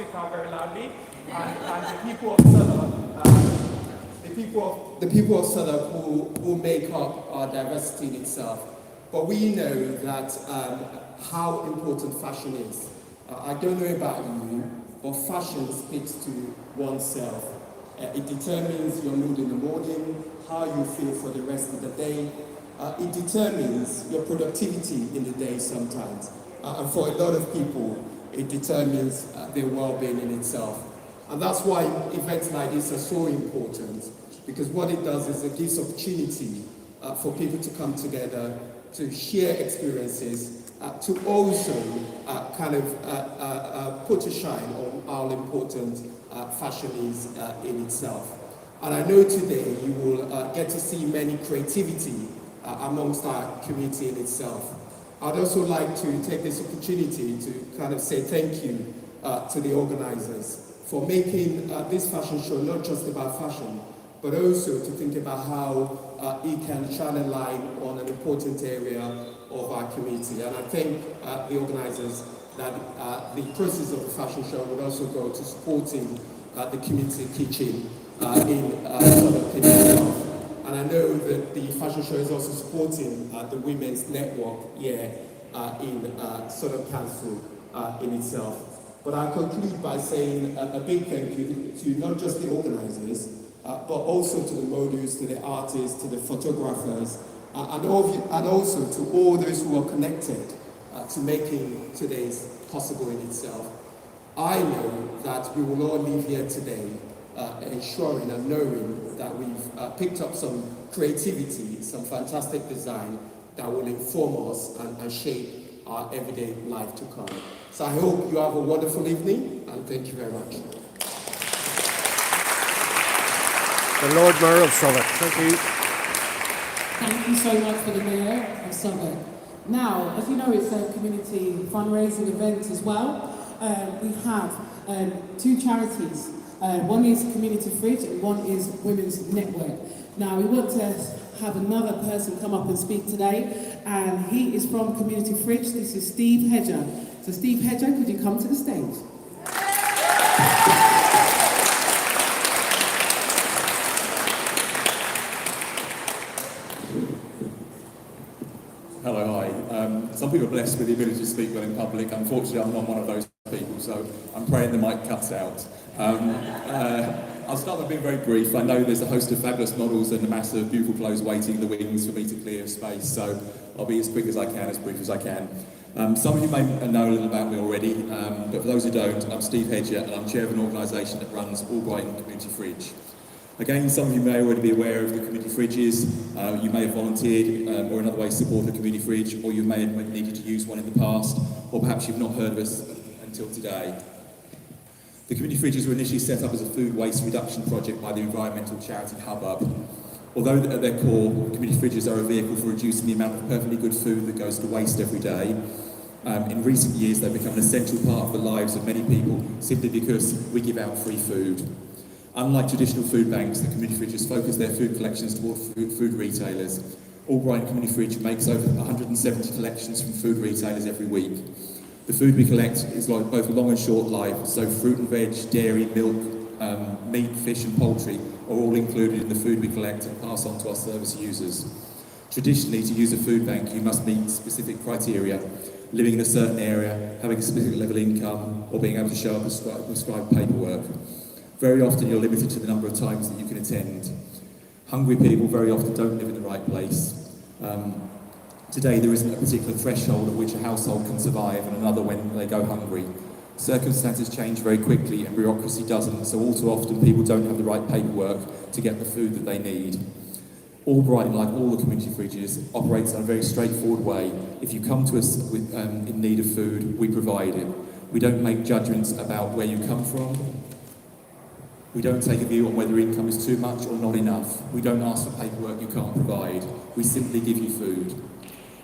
speaker very loudly. And the people of Southwark, the people of Southwark who make up our diversity in itself. But we know that how important fashion is. I don't know about you, but fashion speaks to oneself. It determines your mood in the morning, how you feel for the rest of the day. It determines your productivity in the day sometimes. And for a lot of people, it determines their well-being in itself. And that's why events like this are so important, because what it does is it gives opportunity for people to come together, to share experiences, to also put a shine on how important fashion is in itself. And I know today you will get to see many creativity amongst our community in itself. I'd also like to take this opportunity to say thank you to the organizers for making this fashion show not just about fashion, but also to think about how it can shine a light on an important area of our community. And I think the organizers that the process of the fashion show would also go to supporting the community kitchen in Southwark itself. And I know that the fashion show is also supporting the women's network here in Southwark Council in itself. But I'll conclude by saying a big thank you to not just the organizers, but also to the models, to the artists, to the photographers, and also to all those who are connected to making today's possible in itself. I know that we will all leave here today ensuring and knowing that we've picked up some creativity, some fantastic design that will inform us and shape our everyday life to come. So I hope you have a wonderful evening, and thank you very much. The Lord Mayor of Southwark. Thank you. Thank you so much for the Mayor of Southwark. Now, as you know, it's a community fundraising event as well. We have two charities. One is Community Fridge and one is Women's Network. Now, we want to have another person come up and speak today, and he is from Community Fridge. This is Steve Hedger. So Steve Hedger, could you come to the stage? Hello, hi. Some people are blessed with the ability to speak well in public. Unfortunately, I'm not one of those people, so I'm praying the mic cuts out. I'll start by being very brief. I know there's a host of fabulous models and a mass of beautiful clothes waiting in the wings for me to clear space, so I'll be as quick as I can, as brief as I can. Some of you may know a little about me already, but for those who don't, I'm Steve Hedger and I'm chair of an organisation that runs All Brighton Community Fridge. Again, some of you may already be aware of the community fridges. You may have volunteered or in other ways supported a community fridge, or you may have needed to use one in the past, or perhaps you've not heard of us until today. The community fridges were initially set up as a food waste reduction project by the environmental charity Hubbub. Although at their core, community fridges are a vehicle for reducing the amount of perfectly good food that goes to waste every day, in recent years they've become an essential part of the lives of many people simply because we give out free food. Unlike traditional food banks, the community fridges focus their food collections towards food retailers. All Brighton Community Fridge makes over 170 collections from food retailers every week. The food we collect is like both long and short life, so fruit and veg, dairy, milk, meat, fish and poultry are all included in the food we collect and pass on to our service users. Traditionally, to use a food bank, you must meet specific criteria, living in a certain area, having a specific level of income, or being able to show up prescribed paperwork. Very often you're limited to the number of times that you can attend. Hungry people very often don't live in the right place. Today there isn't a particular threshold at which a household can survive and another when they go hungry. Circumstances change very quickly and bureaucracy doesn't, so all too often people don't have the right paperwork to get the food that they need. All Brighton, like all the community fridges, operates in a very straightforward way. If you come to us with, in need of food, we provide it. We don't make judgments about where you come from. We don't take a view on whether income is too much or not enough. We don't ask for paperwork you can't provide. We simply give you food.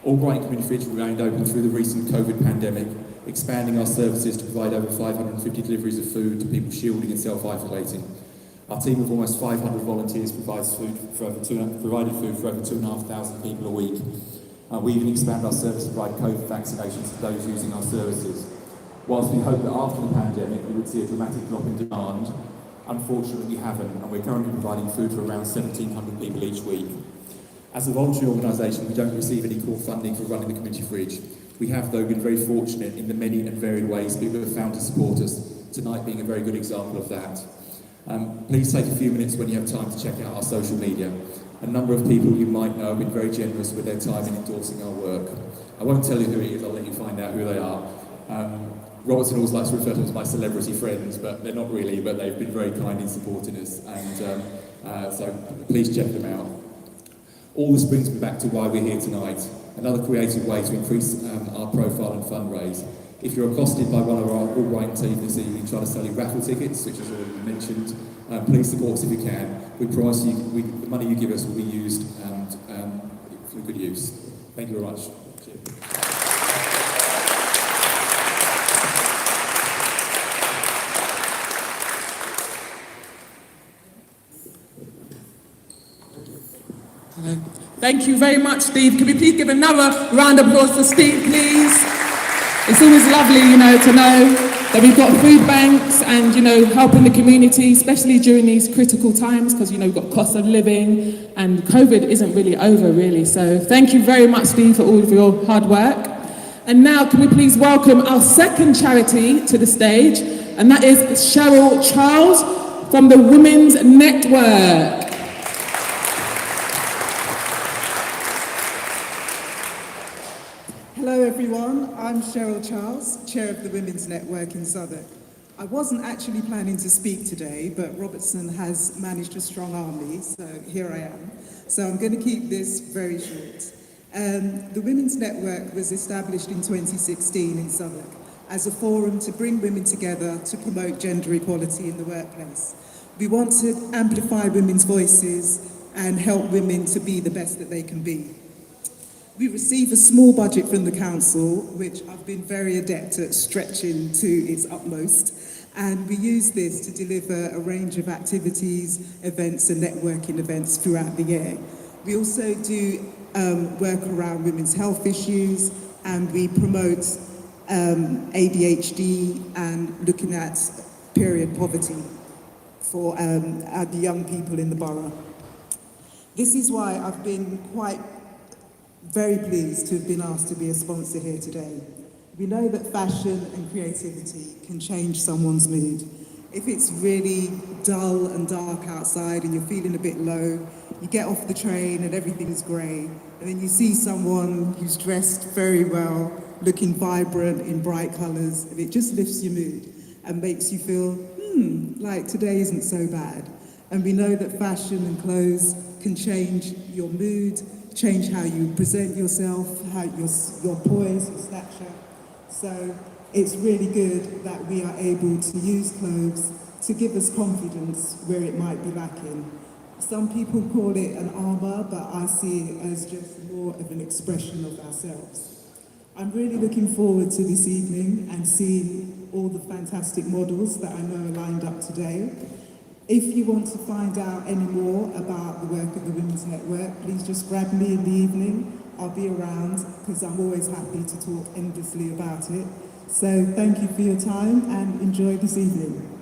All Brighton Community Fridge remained open through the recent COVID pandemic, expanding our services to provide over 550 deliveries of food to people shielding and self-isolating. Our team of almost 500 volunteers provided food for over 2,500 people a week. We even expand our service to provide COVID vaccinations to those using our services. Whilst we hope that after the pandemic we would see a dramatic drop in demand, unfortunately we haven't, and we're currently providing food for around 1,700 people each week. As a voluntary organisation, we don't receive any core funding for running the community fridge. We have, though, been very fortunate in the many and varied ways people have found to support us, tonight being a very good example of that. Please take a few minutes when you have time to check out our social media. A number of people you might know have been very generous with their time in endorsing our work. I won't tell you who it is, I'll let you find out who they are. Robertson always likes to refer to them as my celebrity friends, but they're not really, but they've been very kind in supporting us, and so please check them out. All this brings me back to why we're here tonight, another creative way to increase our profile and fundraise. If you're accosted by one of our all-right team this evening trying to sell you raffle tickets, which has already been mentioned, please support us if you can. We promise you the money you give us will be used for good use. Thank you very much. Cheers. Thank you very much, Steve. Can we please give another round of applause for Steve, please? It's always lovely, to know that we've got food banks and, helping the community, especially during these critical times, because, we've got cost of living and COVID isn't really over, really. So thank you very much, Steve, for all of your hard work. And now, can we please welcome our second charity to the stage, and that is Cheryl Charles from the Women's Network. Hello everyone, I'm Cheryl Charles, Chair of the Women's Network in Southwark. I wasn't actually planning to speak today, but Robertson has managed to strong-arm me, so here I am. So I'm going to keep this very short. The Women's Network was established in 2016 in Southwark as a forum to bring women together to promote gender equality in the workplace. We want to amplify women's voices and help women to be the best that they can be. We receive a small budget from the council, which I've been very adept at stretching to its utmost, and we use this to deliver a range of activities, events and networking events throughout the year. We also do work around women's health issues, and we promote ADHD and looking at period poverty for the young people in the borough. This is why I've been very pleased to have been asked to be a sponsor here today. We know that fashion and creativity can change someone's mood. If it's really dull and dark outside and you're feeling a bit low, you get off the train and everything is grey, and then you see someone who's dressed very well, looking vibrant in bright colours, and it just lifts your mood and makes you feel, like today isn't so bad. And we know that fashion and clothes can change your mood, change how you present yourself, how your poise, your stature. So it's really good that we are able to use clothes to give us confidence where it might be lacking. Some people call it an armour, but I see it as just more of an expression of ourselves. I'm really looking forward to this evening and seeing all the fantastic models that I know are lined up today. If you want to find out any more about the work of the Women's Network, please just grab me in the evening. I'll be around because I'm always happy to talk endlessly about it. So thank you for your time and enjoy this evening.